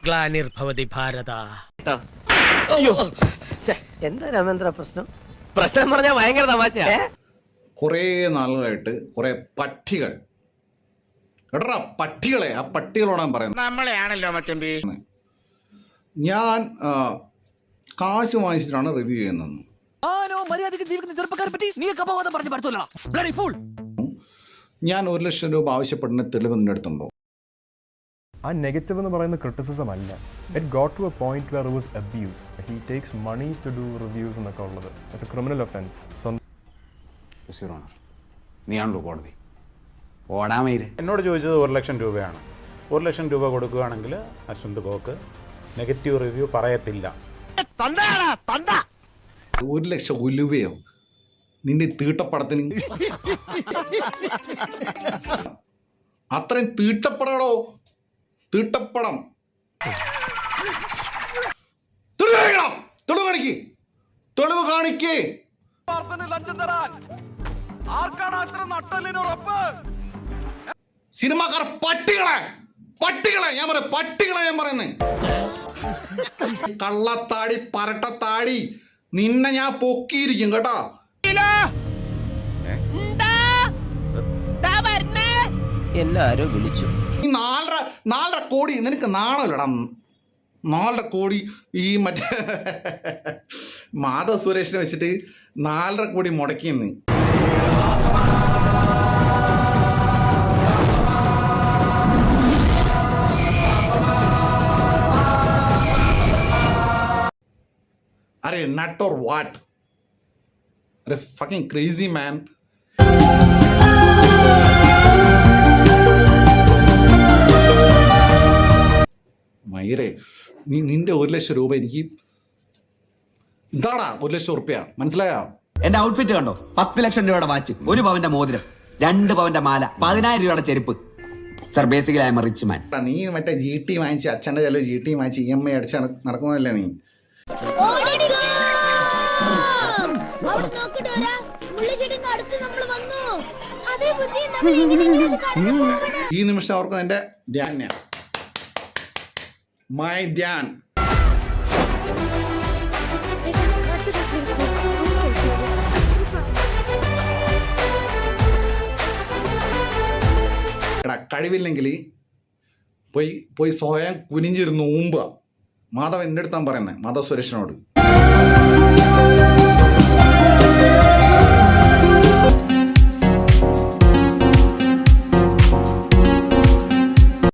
ഗ്ലാനിർഭവതി ഭാരത. എന്താ രാമേന്ദ്ര പ്രശ്നം? പ്രശ്നം പറഞ്ഞാൽ ഭയങ്കര തമാശയാ. കുറേ നാളുകളായിട്ട് കുറെ പട്ടികൾ കേട്ടാ, പട്ടികളെ, ആ പട്ടികളോടാ പറയുന്നത്. നമ്മളെയാണല്ലോ മച്ചമ്പി. ഞാൻ കാശ് വാങ്ങിച്ചിട്ടാണ് റിവ്യൂ ചെയ്യുന്നത്. ഞാൻ 1 ലക്ഷം രൂപ ആവശ്യപ്പെടുന്ന തെളിവ് നിന്റെ അടുത്തുണ്ടോ? ആ നെഗറ്റീവ് എന്ന് പറയുന്ന ക്രിറ്റിസിസം അല്ല. It got to a point where was abuse. He takes money to do reviews എന്നൊക്കെ ഉള്ളത് ഇറ്റ്സ് എ ക്രിമിനൽ ഒഫൻസ്. നീയാണല്ലോ കോടതി ഓടാമയില്. എന്നോട് ചോദിച്ചത് 1 ലക്ഷം രൂപയാണ്. 1 ലക്ഷം രൂപ കൊടുക്കുകയാണെങ്കിൽ അശ്വന്ത് ഗോക്ക് നെഗറ്റീവ് റിവ്യൂ പറയത്തില്ല. 1 ലക്ഷം ഉലുവയോ നിന്റെ തീട്ടപ്പടത്തിന്? അത്രയും തീട്ടപ്പടോ, തീട്ടപ്പടം. തെളിവ് കാണിക്കേ. സിനിമാക്കാർ പട്ടികളെ, പട്ടികളെ ഞാൻ പറയാം, പട്ടികളെ ഞാൻ പറയുന്നേ. കള്ളത്താടി, പരട്ടത്താടി, നിന്നെ ഞാൻ പൊക്കിയിരിക്കും കേട്ടോ. എല്ലാരും വിളിച്ചു. ഈ 4.5 കോടി നിനക്ക് നാണല്ലടാ. 4.5 കോടി ഈ മറ്റേ മാധവ് സുരേഷിനെ വെച്ചിട്ട് 4.5 കോടി മുടക്കിയെന്ന്. अरे नट और व्हाट? अरे fucking crazy man. മയിരേ, നിന്റെ 1 ലക്ഷം രൂപ എനിക്ക് ഇതാടാ 1 ലക്ഷം റുപ്യ, മനസ്സിലായോ? എന്റെ ഔട്ട്ഫിറ്റ് കണ്ടോ? 10 ലക്ഷം രൂപയുടെ വാച്ച്, 1 പവന്റെ മോതിരം, 2 പവന്റെ മാല, 10,000 രൂപയുടെ ചെരുപ്പ്. Sir basically I M A rich മാൻ. നീ മറ്റേ GT വാങ്ങിച്ച്, അച്ഛൻ്റെ ചിലവ് GT വാങ്ങിച്ച് EMI അടിച്ച് നടക്കുന്നതല്ലേ നീ? ഈ നിമിഷം അവർക്ക് എന്റെ ധ്യാന മൈ ധ്യാൻ. എടാ, കഴിവില്ലെങ്കിൽ പോയി സ്വയം കുനിഞ്ഞിരുന്ന് ഊമ്പ. മാധവ് എൻ്റെ അടുത്താണ് പറയുന്നത്, മാധവ് സുരേഷിനോട്.